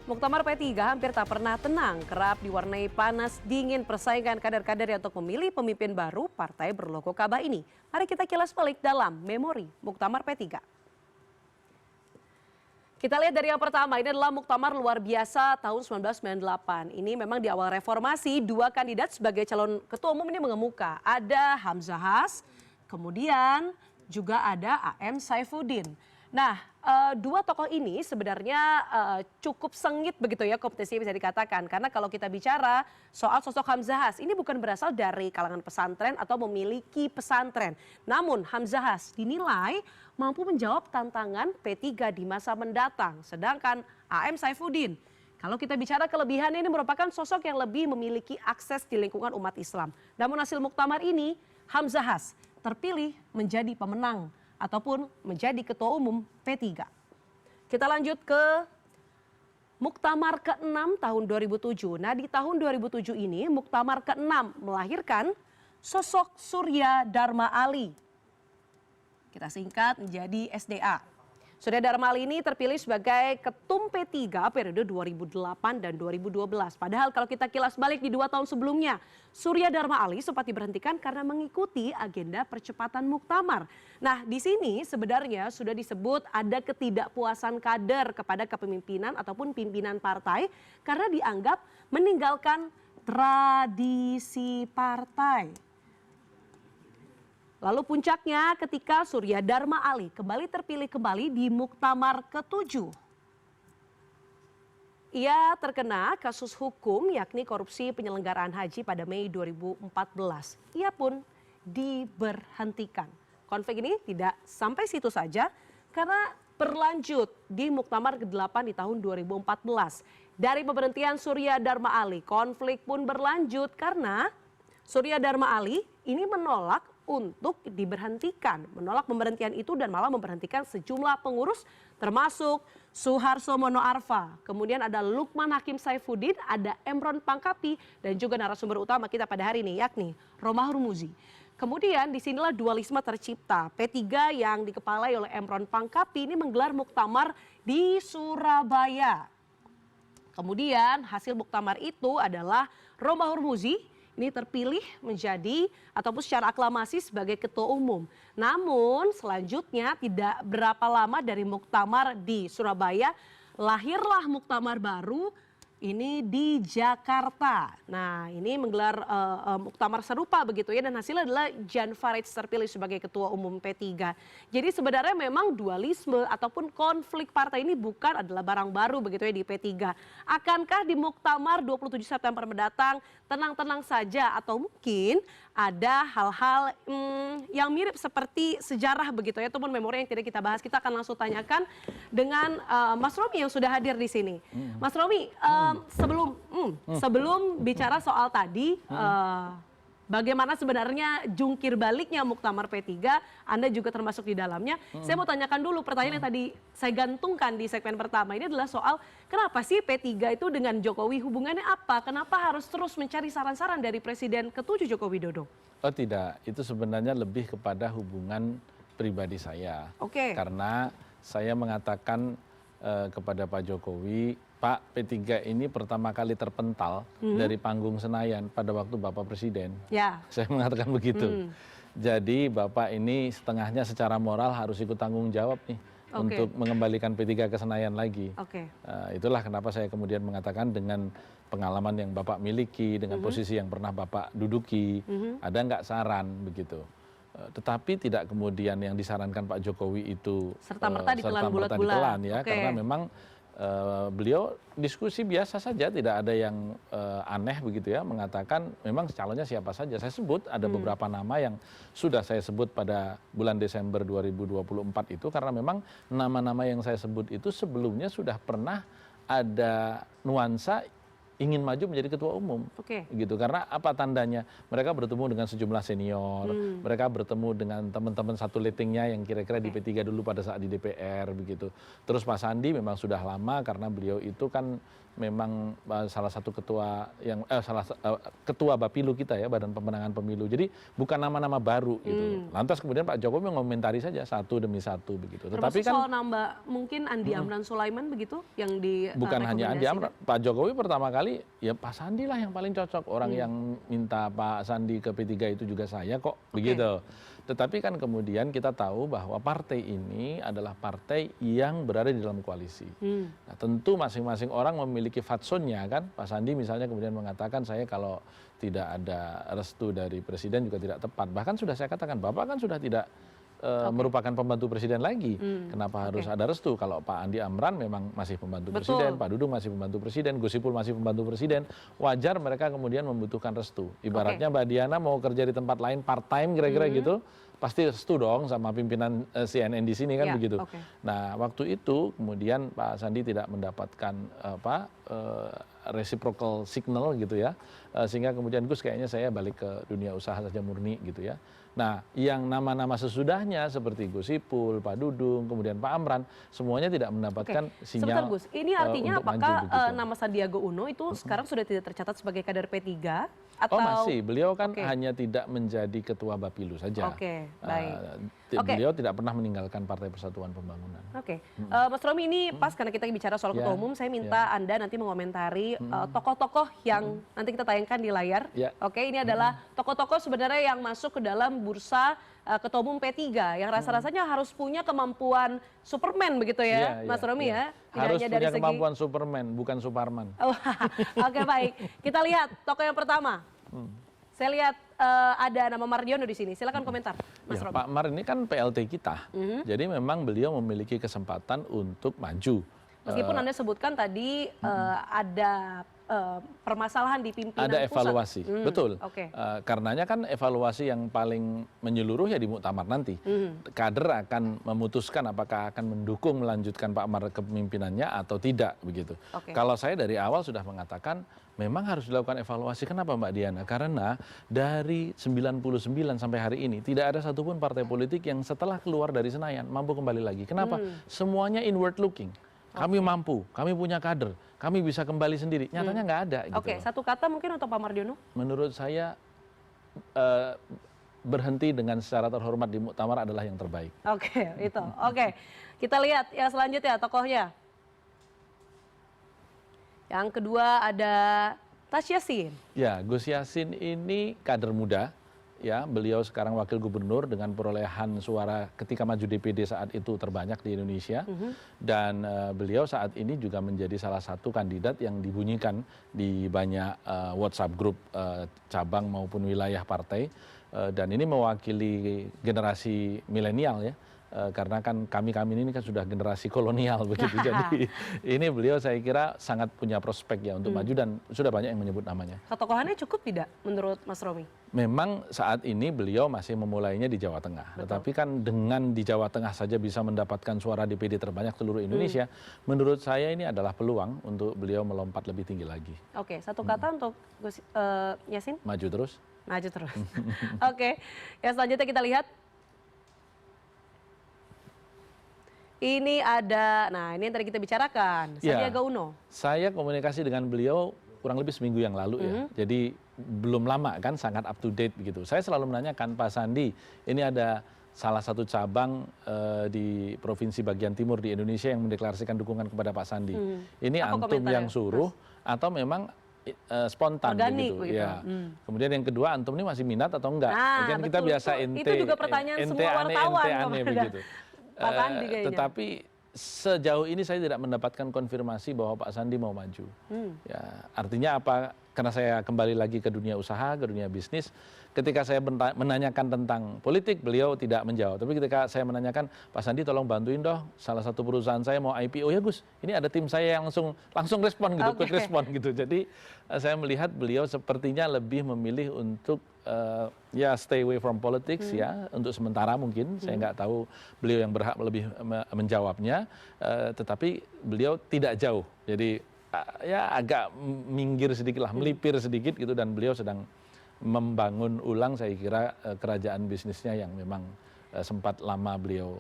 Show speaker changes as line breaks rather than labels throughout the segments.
Muktamar P3 hampir tak pernah tenang, kerap diwarnai panas dingin persaingan kader-kader yang untuk memilih pemimpin baru partai berlogo Ka'bah ini. Mari kita kilas balik dalam memori Muktamar P3. Kita lihat dari yang pertama, ini adalah Muktamar luar biasa tahun 1998. Ini memang di awal reformasi, dua kandidat sebagai calon ketua umum ini mengemuka. Ada Hamzah Has, kemudian juga ada AM Saifuddin. Nah, dua tokoh ini sebenarnya cukup sengit begitu ya kompetisi bisa dikatakan. Karena kalau kita bicara soal sosok Hamzah Has, ini bukan berasal dari kalangan pesantren atau memiliki pesantren. Namun Hamzah Has dinilai mampu menjawab tantangan P3 di masa mendatang. Sedangkan AM Saifuddin, kalau kita bicara kelebihan ini merupakan sosok yang lebih memiliki akses di lingkungan umat Islam. Namun hasil muktamar ini, Hamzah Has terpilih menjadi pemenang ataupun menjadi ketua umum P3. Kita lanjut ke Muktamar ke-6 tahun 2007. Nah di tahun 2007 ini Muktamar ke-6 melahirkan sosok Surya Dharma Ali. Kita singkat menjadi SDA. Surya Dharma Ali ini terpilih sebagai ketum P3 periode 2008 dan 2012. Padahal kalau kita kilas balik di 2 tahun sebelumnya, Surya Dharma Ali sempat diberhentikan karena mengikuti agenda percepatan muktamar. Nah di sini sebenarnya sudah disebut ada ketidakpuasan kader kepada kepemimpinan ataupun pimpinan partai karena dianggap meninggalkan tradisi partai. Lalu puncaknya ketika Surya Dharma Ali kembali terpilih kembali di Muktamar ke-7. Ia terkena kasus hukum yakni korupsi penyelenggaraan haji pada Mei 2014. Ia pun diberhentikan. Konflik ini tidak sampai situ saja karena berlanjut di Muktamar ke-8 di tahun 2014. Dari pemberhentian Surya Dharma Ali, konflik pun berlanjut karena Surya Dharma Ali ini menolak untuk diberhentikan, menolak pemberhentian itu dan malah memberhentikan sejumlah pengurus termasuk Suharso Mono Arfa. Kemudian ada Lukman Hakim Saifuddin, ada Emron Pangkapi dan juga narasumber utama kita pada hari ini yakni Romahur Muzi. Kemudian disinilah dualisme tercipta. P3 yang dikepalai oleh Emron Pangkapi ini menggelar muktamar di Surabaya. Kemudian hasil muktamar itu adalah Romahur Muzi ini terpilih menjadi ataupun secara aklamasi sebagai ketua umum. Namun selanjutnya tidak berapa lama dari muktamar di Surabaya, lahirlah muktamar baru ini di Jakarta. Nah ini menggelar muktamar serupa begitu ya dan hasilnya adalah Jan Faridz terpilih sebagai ketua umum P3. Jadi sebenarnya memang dualisme ataupun konflik partai ini bukan adalah barang baru begitu ya di P3. Akankah di muktamar 27 September mendatang tenang-tenang saja atau mungkin ada hal-hal yang mirip seperti sejarah begitu ya ataupun memori yang tidak kita bahas. Kita akan langsung tanyakan dengan Mas Romi yang sudah hadir di sini. Mas Romi, sebelum bicara soal tadi bagaimana sebenarnya jungkir baliknya muktamar P3, Anda juga termasuk di dalamnya. Saya mau tanyakan dulu pertanyaan yang tadi saya gantungkan di segmen pertama ini adalah soal kenapa sih P3 itu dengan Jokowi hubungannya apa? Kenapa harus terus mencari saran-saran dari Presiden ke-7 Joko Widodo?
Oh tidak, itu sebenarnya lebih kepada hubungan pribadi saya.
Oke.
Karena saya mengatakan kepada Pak Jokowi, Pak, P3 ini pertama kali terpental dari panggung Senayan pada waktu Bapak Presiden.
Ya.
Saya mengatakan begitu. Jadi Bapak ini setengahnya secara moral harus ikut tanggung jawab nih untuk mengembalikan P3 ke Senayan lagi. Itulah kenapa saya kemudian mengatakan dengan pengalaman yang Bapak miliki, dengan posisi yang pernah Bapak duduki, ada nggak saran begitu. Tetapi tidak kemudian yang disarankan Pak Jokowi itu
serta-merta ditelan bulat-bulat
ya, karena memang beliau diskusi biasa saja, tidak ada yang aneh begitu ya, mengatakan memang calonnya siapa saja. Saya sebut ada beberapa nama yang sudah saya sebut pada bulan Desember 2024 itu karena memang nama-nama yang saya sebut itu sebelumnya sudah pernah ada nuansa ingin maju menjadi ketua umum, gitu. Karena apa tandanya? Mereka bertemu dengan sejumlah senior, mereka bertemu dengan teman-teman satu lettingnya yang kira-kira di P3 dulu pada saat di DPR, begitu. Terus Pak Sandi memang sudah lama karena beliau itu kan memang salah satu ketua yang ketua Bapilu kita ya, Badan Pemenangan Pemilu. Jadi bukan nama-nama baru gitu. Lantas kemudian Pak Jokowi mengomentari saja satu demi satu begitu.
Tetapi kan soal nambah mungkin Andi Amran Sulaiman begitu yang di
bukan hanya Andi Amran, Pak Jokowi pertama kali ya Pak Sandi lah yang paling cocok. Orang yang minta Pak Sandi ke P3 itu juga saya kok, begitu. Tetapi kan kemudian kita tahu bahwa partai ini adalah partai yang berada di dalam koalisi. Nah, tentu masing-masing orang memiliki fatsunnya kan. Pak Sandi misalnya kemudian mengatakan saya kalau tidak ada restu dari presiden juga tidak tepat. Bahkan sudah saya katakan, Bapak kan sudah tidak merupakan pembantu presiden lagi. Kenapa harus ada restu? Kalau Pak Andi Amran memang masih pembantu presiden, Pak Dudung masih pembantu presiden, Gus Ipul masih pembantu presiden, wajar mereka kemudian membutuhkan restu. Ibaratnya Mbak Diana mau kerja di tempat lain part-time kira-kira gitu, pasti restu dong sama pimpinan CNN di sini kan begitu. Nah, waktu itu kemudian Pak Sandi tidak mendapatkan reciprocal signal gitu ya, sehingga kemudian Gus kayaknya saya balik ke dunia usaha saja murni gitu ya. Nah, yang nama-nama sesudahnya seperti Gus Ipul, Pak Dudung, kemudian Pak Amran, semuanya tidak mendapatkan sinyal.
Sebentar Gus, ini artinya apakah nama Sandiaga Uno itu sekarang sudah tidak tercatat sebagai kader P3? Atau...
Oh masih, beliau kan hanya tidak menjadi ketua Bapilu saja.
Baik.
Beliau tidak pernah meninggalkan Partai Persatuan Pembangunan.
Mas Romi, ini pas karena kita bicara soal ketua umum, saya minta Anda nanti mengomentari tokoh-tokoh yang nanti kita tayangkan di layar. Ini adalah tokoh-tokoh sebenarnya yang masuk ke dalam bursa ketua umum P3 yang rasa-rasanya harus punya kemampuan Superman begitu ya, Mas Romi ya.
Harus punya kemampuan Superman, bukan Superman.
Baik. Kita lihat tokoh yang pertama. Saya lihat ada nama Mardiono di sini. Silakan komentar, Mas Romi.
Pak Mar ini kan PLT kita. Jadi memang beliau memiliki kesempatan untuk maju.
Meskipun Anda sebutkan tadi ada permasalahan di pimpinan
ada evaluasi,
pusat.
betul. Karenanya kan evaluasi yang paling menyeluruh ya di muktamar nanti. Kader akan memutuskan apakah akan mendukung melanjutkan Pak Mar kepemimpinannya atau tidak begitu. Kalau saya dari awal sudah mengatakan memang harus dilakukan evaluasi. Kenapa Mbak Diana? Karena dari 99 sampai hari ini tidak ada satupun partai politik yang setelah keluar dari Senayan mampu kembali lagi. Kenapa? Semuanya inward looking. Kami mampu, kami punya kader, kami bisa kembali sendiri. Nyatanya nggak ada. Gitu.
Satu kata mungkin untuk Pak Mardiono?
Menurut saya berhenti dengan secara terhormat di muktamar adalah yang terbaik.
Itu. Kita lihat yang selanjutnya tokohnya. Yang kedua ada Tas Yassin. Ya,
Gus Yassin ini kader muda. Ya, beliau sekarang wakil gubernur dengan perolehan suara ketika maju DPD saat itu terbanyak di Indonesia. Dan beliau saat ini juga menjadi salah satu kandidat yang dibunyikan di banyak WhatsApp grup cabang maupun wilayah partai. Dan ini mewakili generasi milenial ya. Karena kan kami ini kan sudah generasi kolonial begitu. Jadi ini beliau saya kira sangat punya prospek ya untuk maju dan sudah banyak yang menyebut namanya.
Ketokohannya cukup tidak menurut Mas Romi?
Memang saat ini beliau masih memulainya di Jawa Tengah. Tetapi kan dengan di Jawa Tengah saja bisa mendapatkan suara DPD terbanyak seluruh Indonesia, menurut saya ini adalah peluang untuk beliau melompat lebih tinggi lagi.
Satu kata untuk Gus Yassin?
Maju terus.
Maju terus. Yang selanjutnya kita lihat. Ini ada, ini yang tadi kita bicarakan, Sandiaga Uno.
Saya komunikasi dengan beliau kurang lebih seminggu yang lalu ya. Jadi belum lama kan, sangat up to date begitu. Saya selalu menanyakan, Pak Sandi, ini ada salah satu cabang di provinsi bagian timur di Indonesia yang mendeklarasikan dukungan kepada Pak Sandi. Ini antum yang suruh atau memang spontan begitu. Ya. Kemudian yang kedua, antum ini masih minat atau enggak? Kan kita biasa
itu juga pertanyaan semua wartawan
aneh begitu. Tetapi sejauh ini saya tidak mendapatkan konfirmasi bahwa Pak Sandi mau maju. Ya, artinya apa? Karena saya kembali lagi ke dunia usaha, ke dunia bisnis. Ketika saya menanyakan tentang politik, beliau tidak menjawab. Tapi ketika saya menanyakan, Pak Sandi tolong bantuin dong, salah satu perusahaan saya mau IPO. Ya Gus, ini ada tim saya yang langsung respon gitu, quick respon gitu. Jadi saya melihat beliau sepertinya lebih memilih untuk ya stay away from politics ya, untuk sementara mungkin. Saya nggak tahu beliau yang berhak lebih menjawabnya, tetapi beliau tidak jauh. Jadi ya agak minggir sedikit lah, melipir sedikit gitu, dan beliau sedang membangun ulang saya kira kerajaan bisnisnya yang memang sempat lama beliau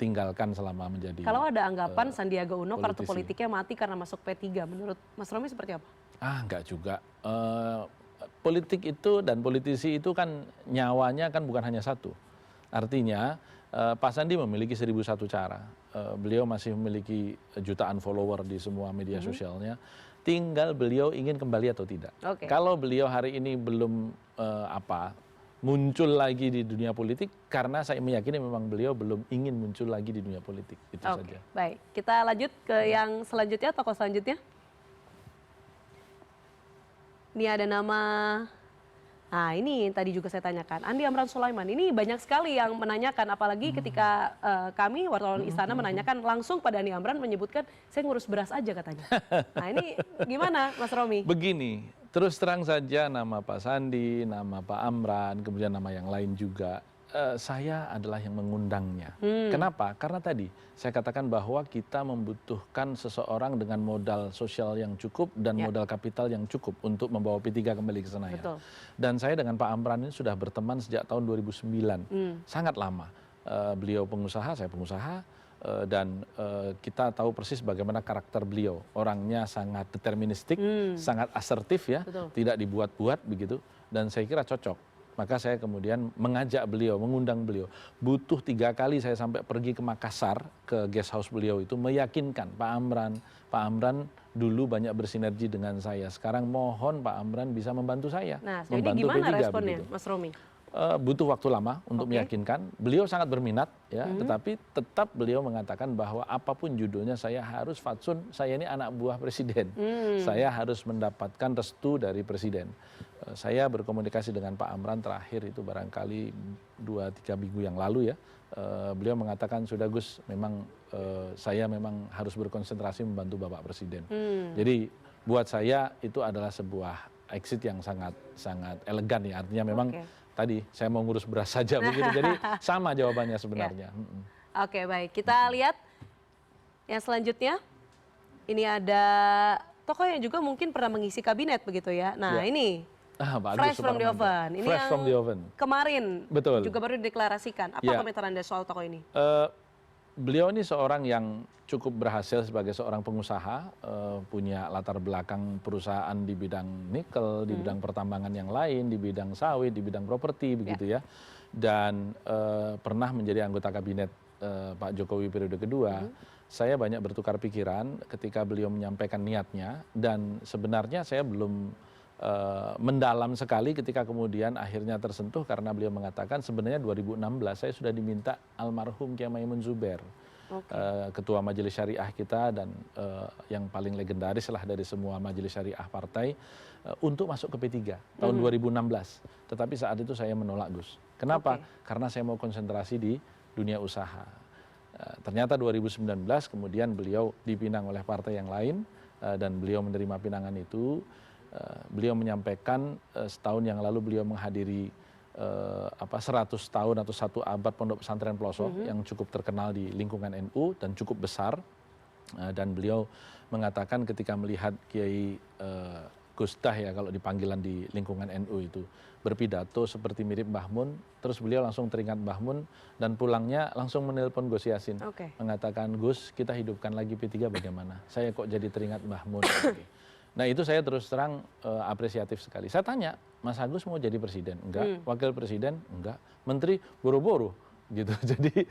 tinggalkan selama menjadi
Kalau ada anggapan Sandiaga Uno kartu
politisi.
politiknya mati karena masuk P3, menurut Mas Romi seperti apa?
Enggak juga. Politik itu dan politisi itu kan nyawanya kan bukan hanya satu. Artinya Pak Sandi memiliki 1001 cara. Beliau masih memiliki jutaan follower di semua media sosialnya. Tinggal beliau ingin kembali atau tidak. Kalau beliau hari ini belum muncul lagi di dunia politik, karena saya meyakini memang beliau belum ingin muncul lagi di dunia politik. Itu saja.
Baik, kita lanjut ke yang selanjutnya, tokoh selanjutnya. Ini ada nama, nah ini tadi juga saya tanyakan, Andi Amran Sulaiman. Ini banyak sekali yang menanyakan, apalagi ketika kami wartawan Istana menanyakan langsung pada Andi Amran, menyebutkan saya ngurus beras aja katanya. Nah ini gimana Mas Romi?
Begini, terus terang saja nama Pak Sandi, nama Pak Amran, kemudian nama yang lain juga, saya adalah yang mengundangnya. Kenapa? Karena tadi saya katakan bahwa kita membutuhkan seseorang dengan modal sosial yang cukup dan modal kapital yang cukup untuk membawa P3 kembali ke Senayan.
Betul.
Dan saya dengan Pak Amran ini sudah berteman sejak tahun 2009, sangat lama. Beliau pengusaha, saya pengusaha, dan kita tahu persis bagaimana karakter beliau. Orangnya sangat deterministik, sangat asertif ya, tidak dibuat-buat begitu, dan saya kira cocok. Maka saya kemudian mengajak beliau, mengundang beliau. Butuh 3 kali saya sampai pergi ke Makassar, ke guest house beliau itu, meyakinkan Pak Amran dulu banyak bersinergi dengan saya. Sekarang mohon Pak Amran bisa membantu saya.
Nah, jadi gimana responnya Mas Romi?
Butuh waktu lama untuk meyakinkan. Beliau sangat berminat, ya, tetapi tetap beliau mengatakan bahwa apapun judulnya saya harus fatsun, saya ini anak buah presiden. Saya harus mendapatkan restu dari presiden. Saya berkomunikasi dengan Pak Amran terakhir itu barangkali 2-3 minggu yang lalu ya. Beliau mengatakan, sudah Gus, memang saya memang harus berkonsentrasi membantu Bapak Presiden. Jadi buat saya itu adalah sebuah exit yang sangat elegan ya. Artinya memang tadi saya mau ngurus beras saja begitu. Jadi sama jawabannya sebenarnya.
Oke, baik. Kita lihat yang selanjutnya. Ini ada tokoh yang juga mungkin pernah mengisi kabinet begitu ya. Nah, ini Fresh from the oven. Ini
Fresh
yang
from the oven.
Kemarin
Betul.
juga baru dideklarasikan. Apa komentar Anda soal tokoh ini?
Beliau ini seorang yang cukup berhasil sebagai seorang pengusaha, punya latar belakang perusahaan di bidang nikel, di bidang pertambangan yang lain, di bidang sawit, di bidang properti begitu ya. Dan pernah menjadi anggota kabinet Pak Jokowi periode kedua. Saya banyak bertukar pikiran ketika beliau menyampaikan niatnya, dan sebenarnya saya belum mendalam sekali ketika kemudian akhirnya tersentuh, karena beliau mengatakan sebenarnya 2016 saya sudah diminta almarhum Kiai Maimun Zubair, ketua majelis syariah kita dan yang paling legendaris lah dari semua majelis syariah partai, untuk masuk ke P3 tahun 2016. Tetapi saat itu saya menolak, Gus. Kenapa? Karena saya mau konsentrasi di dunia usaha. Ternyata 2019 kemudian beliau dipinang oleh partai yang lain, dan beliau menerima pinangan itu. Beliau menyampaikan setahun yang lalu beliau menghadiri 100 tahun atau 1 abad Pondok Pesantren Pelosok yang cukup terkenal di lingkungan NU dan cukup besar, dan beliau mengatakan ketika melihat Kiai Gusdah ya kalau dipanggilan di lingkungan NU itu berpidato seperti mirip Mbah Mun, terus beliau langsung teringat Mbah Mun dan pulangnya langsung menelpon Gus Yassin, mengatakan, Gus, kita hidupkan lagi P3 bagaimana? Saya kok jadi teringat Mbah Mun. Nah itu saya terus terang apresiatif sekali. Saya tanya, Mas Agus mau jadi presiden? Enggak. Wakil presiden? Enggak. Menteri? Boro-boro. Gitu. Jadi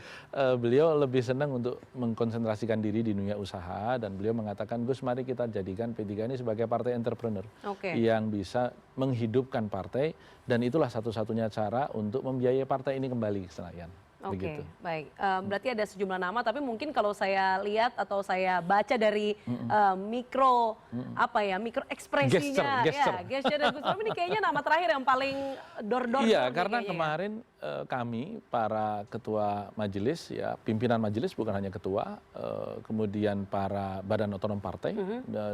beliau lebih senang untuk mengkonsentrasikan diri di dunia usaha, dan beliau mengatakan, Gus, mari kita jadikan P3 ini sebagai partai entrepreneur yang bisa menghidupkan partai, dan itulah satu-satunya cara untuk membiayai partai ini kembali ke Senayan.
Oke, baik. Berarti ada sejumlah nama, tapi mungkin kalau saya lihat atau saya baca dari mikro ekspresinya, gesture dari Gus Romi ini kayaknya nama terakhir yang paling dor-dor.
Iya, karena kemarin kami para ketua majelis, ya pimpinan majelis bukan hanya ketua, kemudian para badan otonom partai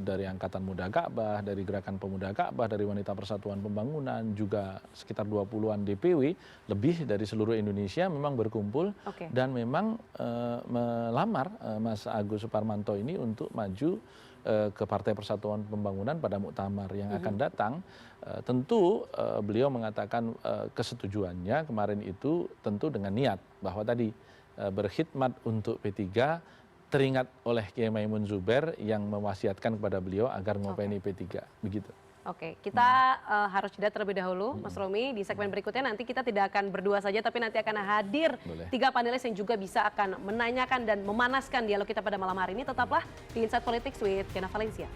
dari Angkatan Muda Ka'bah, dari Gerakan Pemuda Ka'bah, dari Wanita Persatuan Pembangunan, juga sekitar 20-an DPW lebih dari seluruh Indonesia memang berkumpul dan memang melamar Mas Agus Suparmanto ini untuk maju ke Partai Persatuan Pembangunan pada muktamar yang akan datang, tentu beliau mengatakan kesetujuannya kemarin itu tentu dengan niat bahwa tadi berkhidmat untuk P3, teringat oleh Kiai Maimun Zubair yang mewasiatkan kepada beliau agar ngopeni P3, begitu.
Oke, kita harus jeda terlebih dahulu, Mas Romi. Di segmen berikutnya nanti kita tidak akan berdua saja, tapi nanti akan hadir 3 panelis yang juga bisa akan menanyakan dan memanaskan dialog kita pada malam hari ini. Tetaplah di Inside Politics with Diana Valencia.